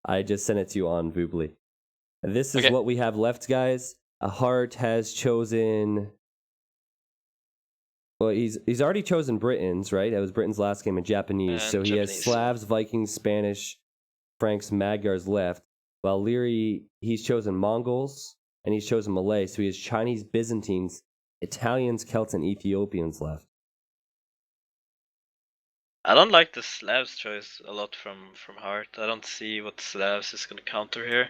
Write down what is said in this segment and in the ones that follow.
I just sent it to you on Voobly. This is what we have left, guys. Hearttt has chosen... Well, he's already chosen Britons, right? That was Britain's last game in Japanese. And So he Japanese. has Slavs, Vikings, Spanish, Franks, Magyars left. While Liereyy, he's chosen Mongols, and he's chosen Malay. So he has Chinese, Byzantines, Italians, Celts, and Ethiopians left. I don't like the Slavs choice a lot from Hearttt. I don't see what Slavs is going to counter here.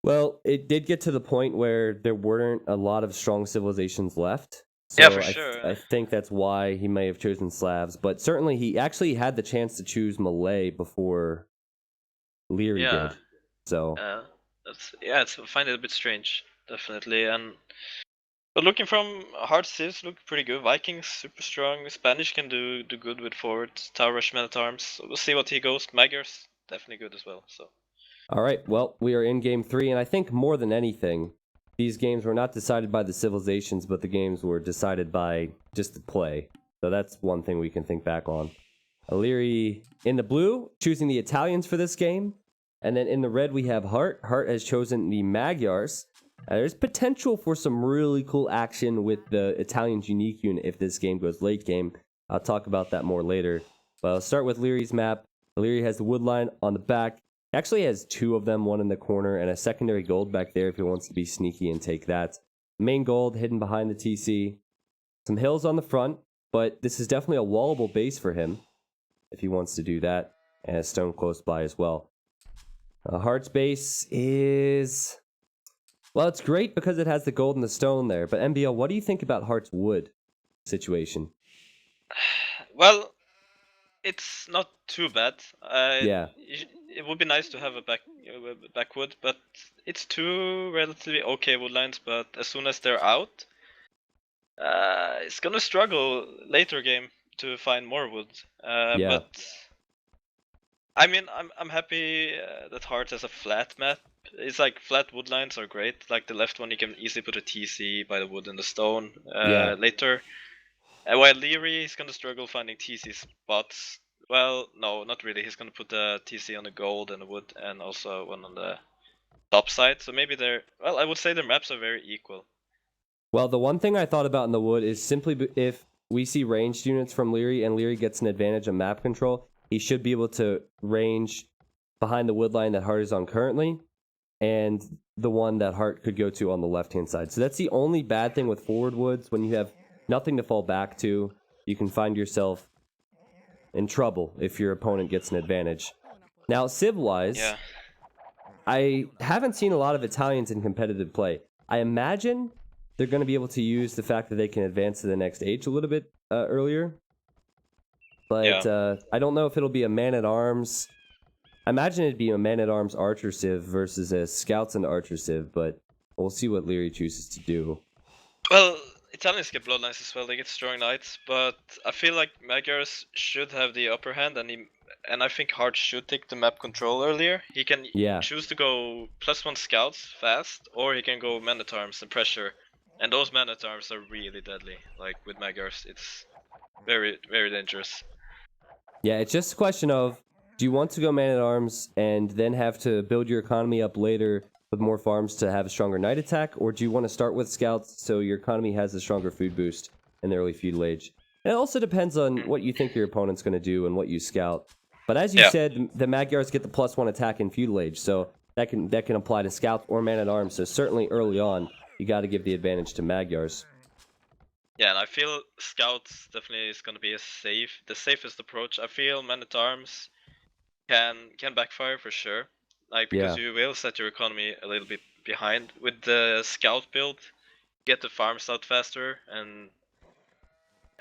Well, it did get to the point where there weren't a lot of strong civilizations left. So Yeah, for sure. I think that's why he may have chosen Slavs. But certainly he actually had the chance to choose Malay before Liereyy did. So I find it a bit strange, definitely. But looking from Hearttt civs look pretty good. Vikings super strong. Spanish can do good with forwards. Tower rush, men at arms. So we'll see what he goes. Magyars definitely good as well. So. All right. Well, we are in game 3, and I think more than anything, these games were not decided by the civilizations, but the games were decided by just the play. So that's one thing we can think back on. Liereyy in the blue, choosing the Italians for this game. And then in the red, we have Hearttt. Hearttt has chosen the Magyars. There's potential for some really cool action with the Italians' unique unit if this game goes late game. I'll talk about that more later. But I'll start with Lierey's map. Liereyy has the wood line on the back. Actually has 2 of them, one in the corner, and a secondary gold back there if he wants to be sneaky and take that. Main gold hidden behind the TC. Some hills on the front, but this is definitely a wallable base for him if he wants to do that. And a stone close by as well. Heartt's base is... Well, it's great because it has the gold and the stone there. But MBL, what do you think about Heartt's wood situation? Well, it's not too bad. Yeah. It would be nice to have a backwood, but it's 2 relatively okay wood lines. But as soon as they're out, it's gonna struggle later game to find more wood. Yeah. But I mean, I'm happy that Hearttt has a flat map. It's like flat wood lines are great. Like the left one, you can easily put a TC by the wood and the stone later. While Liereyy is gonna struggle finding TC spots. Well, no, not really. He's gonna put the TC on the gold and the wood, and also one on the top side. So maybe I would say their maps are very equal. Well, the one thing I thought about in the wood is simply if we see ranged units from Liereyy and Liereyy gets an advantage on map control, he should be able to range behind the wood line that Hearttt is on currently, and the one that Hearttt could go to on the left-hand side. So that's the only bad thing with forward woods. When you have nothing to fall back to, you can find yourself in trouble if your opponent gets an advantage. Now, civ-wise, I haven't seen a lot of Italians in competitive play. I imagine they're going to be able to use the fact that they can advance to the next age a little bit earlier. But I don't know if it'll be a man-at-arms. I imagine it'd be a man-at-arms archer civ versus a scouts and archer civ, but we'll see what Liereyy chooses to do. Well, Italians get bloodlines as well. They get strong knights, but I feel like Magyars should have the upper hand, and I think Hearttt should take the map control earlier. He can choose to go +1 scouts fast, or he can go man-at-arms and pressure. And those man-at-arms are really deadly. Like with Magyars, it's very, very dangerous. Yeah, it's just a question of, do you want to go man-at-arms and then have to build your economy up later with more farms to have a stronger knight attack, or do you want to start with scouts so your economy has a stronger food boost in the early feudal age? And it also depends on what you think your opponent's going to do and what you scout. But as you said, the Magyars get the +1 attack in feudal age, so that can apply to scouts or man-at-arms. So certainly early on, you got to give the advantage to Magyars. Yeah, and I feel scouts definitely is going to be the safest approach. I feel man-at-arms can backfire for sure, like because you will set your economy a little bit behind with the scout build. Get the farms out faster, and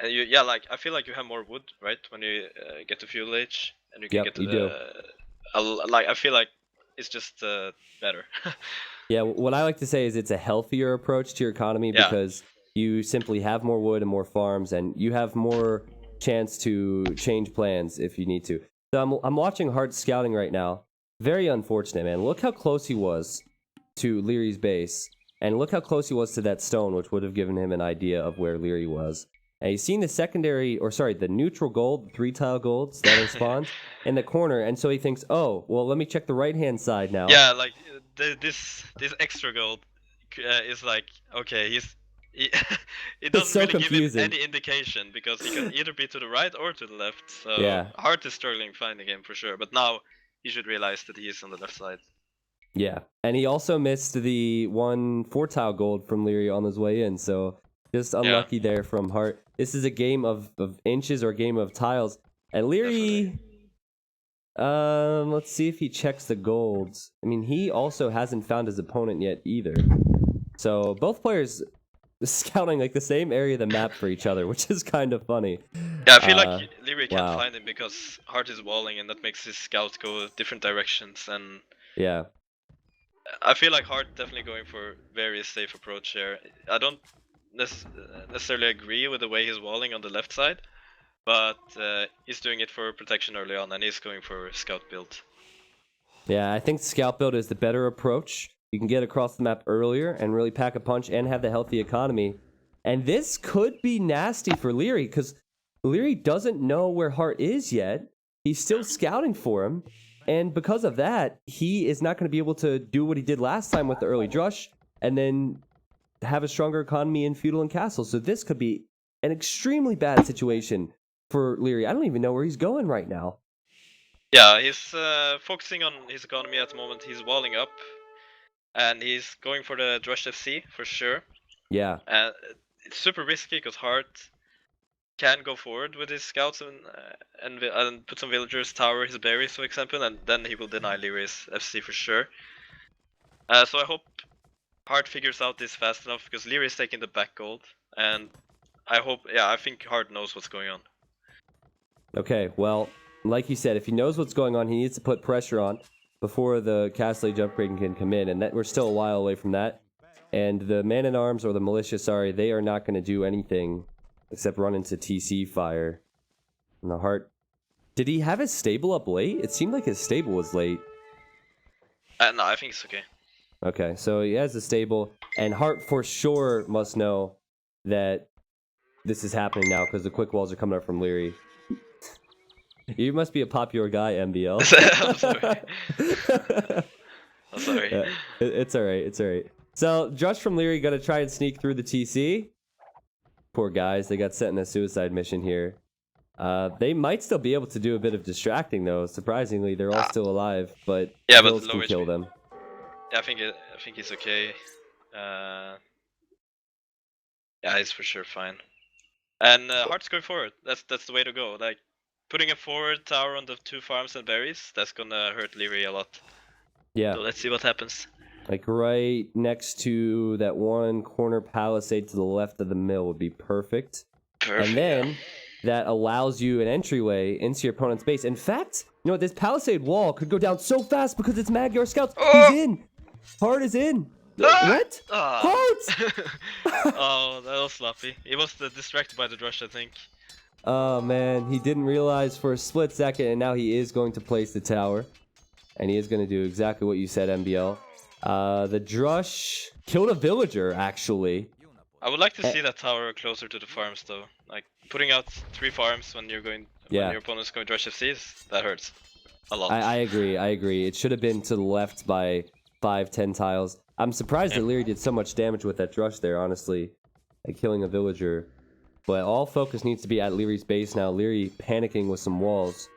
you like I feel like you have more wood, right, when you get to feudal age, and you can get to I feel like it's just better. Yeah, what I like to say is it's a healthier approach to your economy because you simply have more wood and more farms, and you have more chance to change plans if you need to. So I'm watching Hearttt scouting right now. Very unfortunate, man. Look how close he was to Lierey's base, and look how close he was to that stone, which would have given him an idea of where Liereyy was. And he's seen the the neutral gold, 3-tile golds that are spawned in the corner, and so he thinks, oh, well, let me check the right-hand side now. Yeah, like this extra gold is like, okay, he it doesn't so really confusing. give him any indication because he can either be to the right or to the left. So Yeah. Hearttt is struggling finding him for sure, but now he should realize that he is on the left side. Yeah, and he also missed the 4-tile gold from Liereyy on his way in, so just unlucky there from Hearttt. This is a game of inches or a game of tiles. And Liereyy, let's see if he checks the golds. I mean, he also hasn't found his opponent yet either. So both players scouting like the same area of the map for each other, which is kind of funny. Yeah, I feel like Liereyy can't wow. find him because Hearttt is walling, and that makes his scouts go different directions. And yeah, I feel like Hearttt definitely going for very safe approach here. I don't necessarily agree with the way he's walling on the left side, but he's doing it for protection early on, and he's going for scout build. Yeah, I think scout build is the better approach. You can get across the map earlier and really pack a punch and have the healthy economy. And this could be nasty for Liereyy because Liereyy doesn't know where Hearttt is yet. He's still scouting for him. And because of that, he is not going to be able to do what he did last time with the early drush and then have a stronger economy in Feudal and Castle. So this could be an extremely bad situation for Liereyy. I don't even know where he's going right now. Yeah, he's focusing on his economy at the moment. He's walling up, and he's going for the Drush FC for sure. Yeah. It's super risky because Hearttt can go forward with his scouts and put some villagers tower his berries, for example, and then he will deny Lierey's FC for sure. So I hope Hearttt figures out this fast enough because Liereyy is taking the back gold, and I think Hearttt knows what's going on. Okay, well, like you said, if he knows what's going on, he needs to put pressure on before the Castle Age upgrade can come in, and that we're still a while away from that. And the man-at-arms, or the militia, they are not going to do anything except run into TC fire. And the Hearttt... Did he have his stable up late? It seemed like his stable was late. No, I think it's okay. Okay, so he has the stable, and Hearttt for sure must know that this is happening now because the quick walls are coming up from Liereyy. You must be a popular guy, MBL. I'm sorry. I'm sorry. Yeah, it's alright, it's alright. So, Drush from Liereyy gonna try and sneak through the TC. Poor guys, they got sent in a suicide mission here. They might still be able to do a bit of distracting though. Surprisingly, they're all still alive, but Bills can kill them. Yeah, I think he's okay. Yeah, he's for sure fine. And Heartt's going forward. That's the way to go. Like putting a forward tower on the 2 farms and berries, that's gonna hurt Liereyy a lot. Yeah. So let's see what happens. Like right next to that one corner palisade to the left of the mill would be perfect. And then that allows you an entryway into your opponent's base. In fact, you know what? This palisade wall could go down so fast because it's Magyar scouts. Oh! He's in. Hearttt is in. What? Hearttt! Oh, that was sloppy. He was distracted by the drush, I think. Oh man, he didn't realize for a split second, and now he is going to place the tower. And he is going to do exactly what you said, MBL. The drush killed a villager, actually. I would like to see that tower closer to the farms, though. Like putting out 3 farms when you're going, when your opponent's going drush FCs, that hurts a lot. I agree. It should have been to the left by 5-10 tiles. I'm surprised that Liereyy did so much damage with that drush there, honestly, like killing a villager. But all focus needs to be at Lierey's base now. Liereyy panicking with some walls.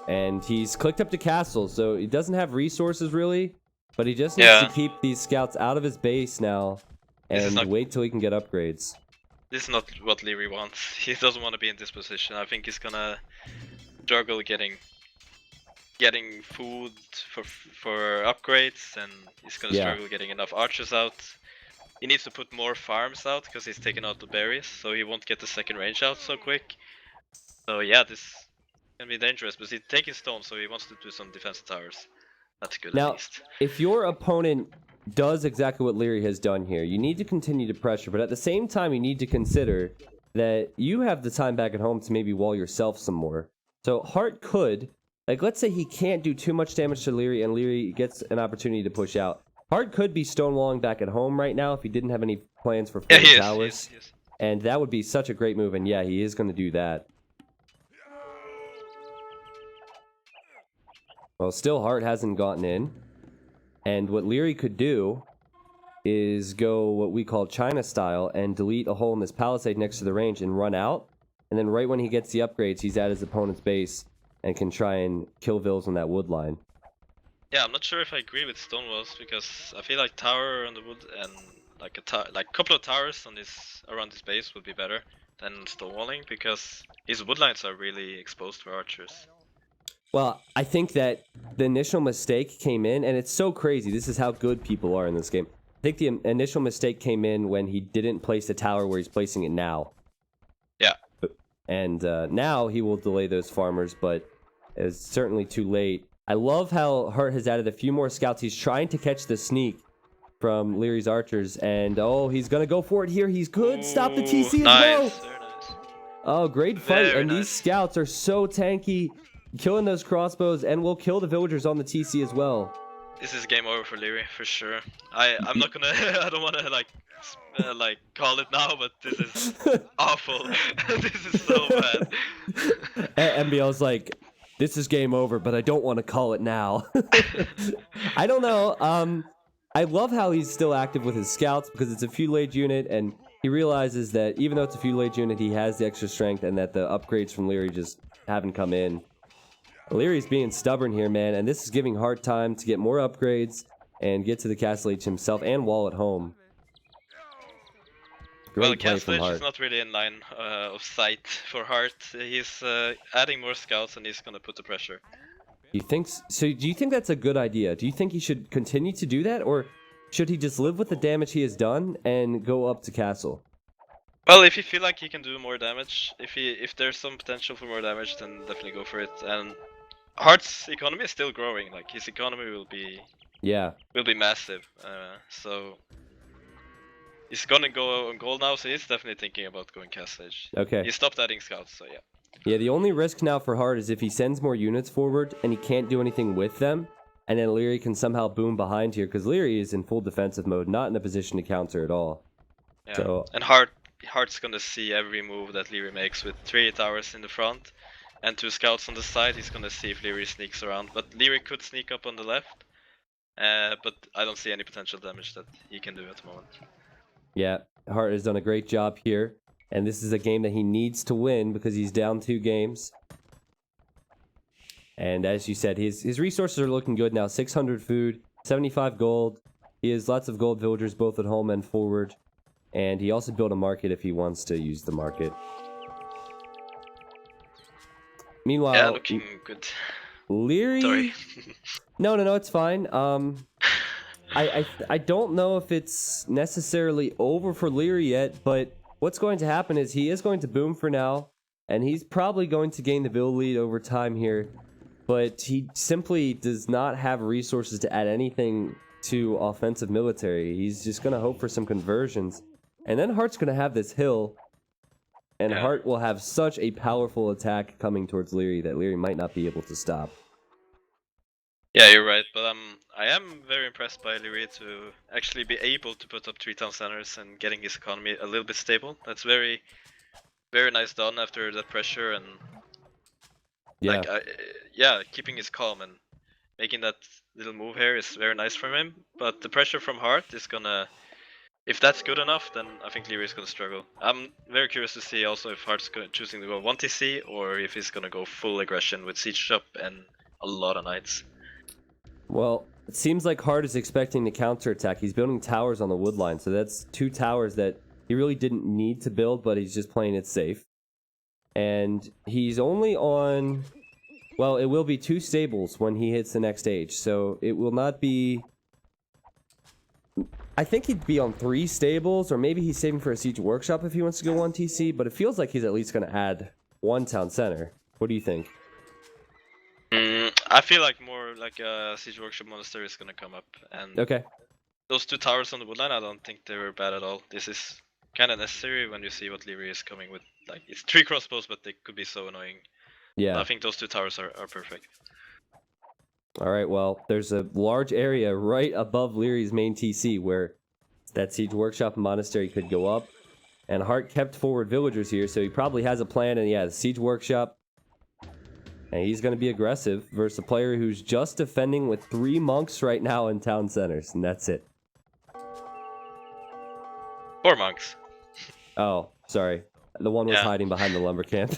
And he's clicked up to castle, so he doesn't have resources really, but he just needs to keep these scouts out of his base now and wait till he can get upgrades. This is not what Liereyy wants. He doesn't want to be in this position. I think he's gonna struggle getting food for upgrades, and he's gonna struggle getting enough archers out. He needs to put more farms out because he's taking out the berries, so he won't get the second range out so quick. So yeah, this can be dangerous, but he's taking stone, so he wants to do some defensive towers. That's good at least. Now, if your opponent does exactly what Liereyy has done here, you need to continue to pressure, but at the same time, you need to consider that you have the time back at home to maybe wall yourself some more. So Hearttt could, like, let's say he can't do too much damage to Liereyy, and Liereyy gets an opportunity to push out. Hearttt could be stonewalling back at home right now if he didn't have any plans for towers. He is. And that would be such a great move, and yeah, he is going to do that. Well, still Hearttt hasn't gotten in. And what Liereyy could do is go what we call China style and delete a hole in this palisade next to the range and run out. And then right when he gets the upgrades, he's at his opponent's base and can try and kill Vils on that wood line. Yeah, I'm not sure if I agree with stone walls because I feel like tower on the wood and like a couple of towers on this around his base would be better than stonewalling because his wood lines are really exposed for archers. Well, I think that the initial mistake came in, and it's so crazy. This is how good people are in this game. I think the initial mistake came in when he didn't place the tower where he's placing it now. Yeah. And now he will delay those farmers, but it's certainly too late. I love how Hearttt has added a few more scouts. He's trying to catch the sneak from Lierey's archers, and oh, he's going to go for it here. He's good. Stop the TC as well. Very nice. Oh, great fight. Very and nice. These scouts are so tanky, killing those crossbows, and will kill the villagers on the TC as well. This is game over for Liereyy for sure. I'm not gonna. I don't wanna like call it now, but this is awful. This is so bad. MBL's like, this is game over, but I don't want to call it now. I don't know. I love how he's still active with his scouts because it's a feudal age unit, and he realizes that even though it's a feudal age unit, he has the extra strength, and that the upgrades from Liereyy just haven't come in. Lierey's being stubborn here, man, and this is giving Hearttt time to get more upgrades and get to the Castle Age himself and wall at home. Well, the Great play Castle from Age Hearttt. is not really in line of sight for Hearttt. He's adding more scouts and he's gonna put the pressure. You think so? Do you think that's a good idea? Do you think he should continue to do that, or should he just live with the damage he has done and go up to castle? Well, if you feel like he can do more damage, if there's some potential for more damage, then definitely go for it. And Heartt's economy is still growing. Like his economy will be massive. So he's gonna go on gold now. So he's definitely thinking about going Castle Age. Okay. He stopped adding scouts. So yeah. Yeah, the only risk now for Hearttt is if he sends more units forward and he can't do anything with them, and then Liereyy can somehow boom behind here, because Liereyy is in full defensive mode, not in a position to counter at all. Yeah. So, And Heartt's gonna see every move that Liereyy makes with 3 towers in the front and 2 scouts on the side. He's gonna see if Liereyy sneaks around, but Liereyy could sneak up on the left. But I don't see any potential damage that he can do at the moment. yeah, Hearttt has done a great job here, and this is a game that he needs to win because he's down 2 games. And as you said, his resources are looking good now. 600 food, 75 gold. He has lots of gold villagers both at home and forward. And he also built a market if he wants to use the market. Meanwhile, Yeah, looking good. Liereyy... Sorry. No, it's fine. I don't know if it's necessarily over for Liereyy yet, but what's going to happen is he is going to boom for now, and he's probably going to gain the build lead over time here, but he simply does not have resources to add anything to offensive military. He's just going to hope for some conversions, and then Heartt's going to have this hill, and Yeah. Hearttt will have such a powerful attack coming towards Liereyy that Liereyy might not be able to stop. Yeah, you're right, but I am very impressed by Liereyy to actually be able to put up 3 town centers and getting his economy a little bit stable. That's very, very nice done after that pressure and Yeah. keeping his calm and making that little move here is very nice from him. But the pressure from Hearttt is gonna, if that's good enough, then I think Lierey's gonna struggle. I'm very curious to see also if Heartt's choosing to go 1 TC or if he's gonna go full aggression with siege shop and a lot of knights. Well, it seems like Hearttt is expecting the counterattack. He's building towers on the wood line, so that's 2 towers that he really didn't need to build, but he's just playing it safe. And he's only on... Well, it will be 2 stables when he hits the next stage, so it will not be... I think he'd be on 3 stables, or maybe he's saving for a siege workshop if he wants to go 1 TC, but it feels like he's at least going to add 1 town center. What do you think? I feel like more like a siege workshop monastery is gonna come up, and Okay. those 2 towers on the woodline, I don't think they were bad at all. This is kind of necessary when you see what Liereyy is coming with. Like it's 3 crossbows, but they could be so annoying. Yeah. I think those 2 towers are perfect. All right, well, there's a large area right above Lierey's main TC where that siege workshop and monastery could go up. And Hearttt kept forward villagers here, so he probably has a plan. And yeah, the Siege Workshop. And he's going to be aggressive versus a player who's just defending with 3 monks right now in town centers. And that's it. 4 monks. Oh, sorry. The one was hiding behind the lumber camp.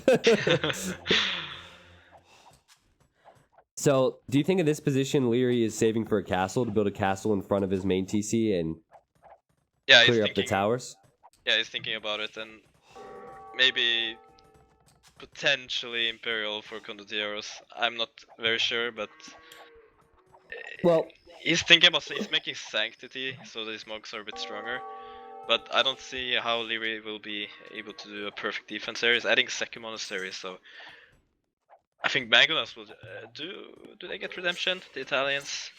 So, do you think in this position, Liereyy is saving for a castle to build a castle in front of his main TC and clear up the towers? Yeah, he's thinking about it, and maybe potentially Imperial for Condotieros. I'm not very sure, but well, he's thinking about he's making Sanctity so these monks are a bit stronger. But I don't see how Liereyy will be able to do a perfect defense here. He's adding second monastery, so I think Magnus will do they get redemption, the Italians?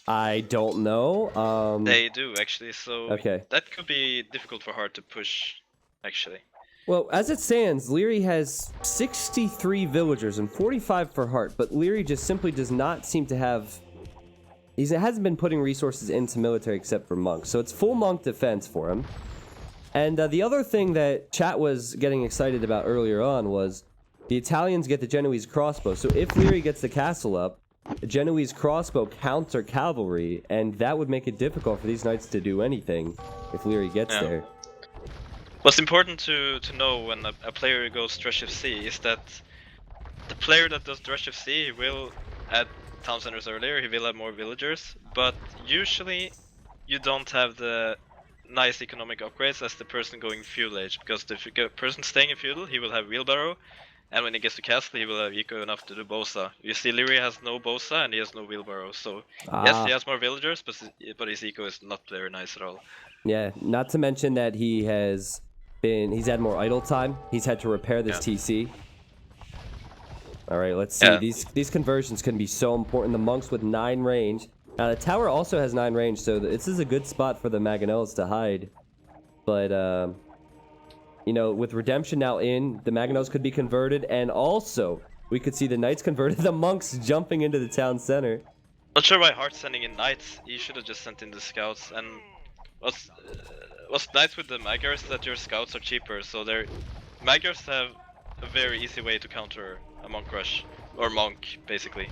I don't know. They do actually, so okay. That could be difficult for Hearttt to push, actually. Well, as it stands, Liereyy has 63 villagers and 45 for Hearttt, but Liereyy just simply does not seem to have... He hasn't been putting resources into military except for monks, so it's full monk defense for him. And the other thing that chat was getting excited about earlier on was the Italians get the Genoese crossbow. So if Liereyy gets the castle up, the Genoese crossbow counter cavalry, and that would make it difficult for these knights to do anything if Liereyy gets there. What's important to know when a player goes Thresh FC is that the player that does Thresh FC will add town centers earlier, he will have more villagers, but usually you don't have the nice economic upgrades as the person going Feudal Age, because the person staying in Feudal, he will have Wheelbarrow, and when he gets to Castle, he will have eco enough to do Bosa. You see, Liereyy has no Bosa and he has no Wheelbarrow, so yes, he has more villagers, but his eco is not very nice at all. Yeah, not to mention that he's had more idle time. He's had to repair this TC. All right, let's see. These conversions can be so important. The monks with 9 range. Now, the tower also has 9 range, so this is a good spot for the Mangonels to hide. But, you know, with Redemption now in, the Mangonels could be converted, and also, we could see the Knights converted, the monks jumping into the town center. Not sure why Hearttt sending in Knights. He should have just sent in the Scouts, and what's nice with the Magyars is that your Scouts are cheaper, so Magyars have a very easy way to counter a monk rush, or monk, basically.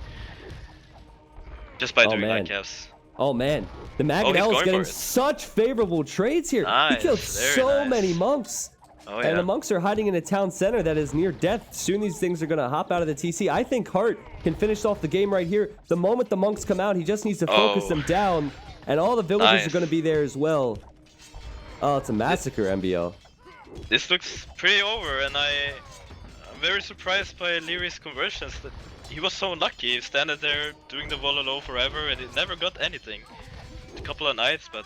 Just by doing night calves. Oh man, the Mangonel is getting such favorable trades here. Nice, he killed so many monks. Oh, yeah. And the monks are hiding in a town center that is near death. Soon these things are going to hop out of the TC. I think Hearttt can finish off the game right here. The moment the monks come out, he just needs to focus them down. And all the villagers are going to be there as well. Oh, it's a massacre, MBL. This looks pretty over, and I'm very surprised by Lierey's conversions. That he was so lucky, standing there doing the wall low forever, and he never got anything. A couple of nights, but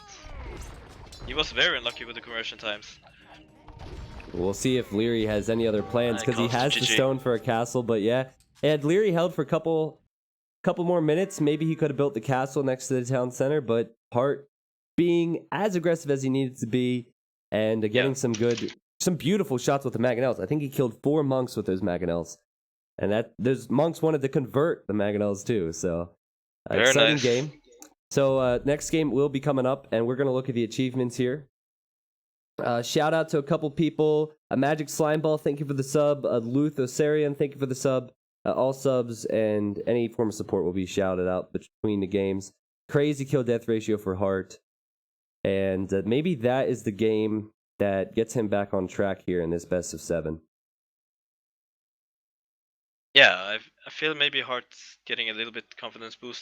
he was very unlucky with the conversion times. We'll see if Liereyy has any other plans, because he has the stone for a castle. But yeah, had Liereyy held for a couple more minutes, maybe he could have built the castle next to the town center. But Hearttt being as aggressive as he needed to be, and getting some beautiful shots with the Mangonels. I think he killed 4 monks with those Mangonels, and those monks wanted to convert the Mangonels too. So exciting game. So next game will be coming up, and we're gonna look at the achievements here. Shout out to a couple people. Magic Slimeball, thank you for the sub. Luth Osarian, thank you for the sub. All subs and any form of support will be shouted out between the games. Crazy kill death ratio for Hearttt. And maybe that is the game that gets him back on track here in this best of 7. Yeah, I feel maybe Heartt's getting a little bit confidence boost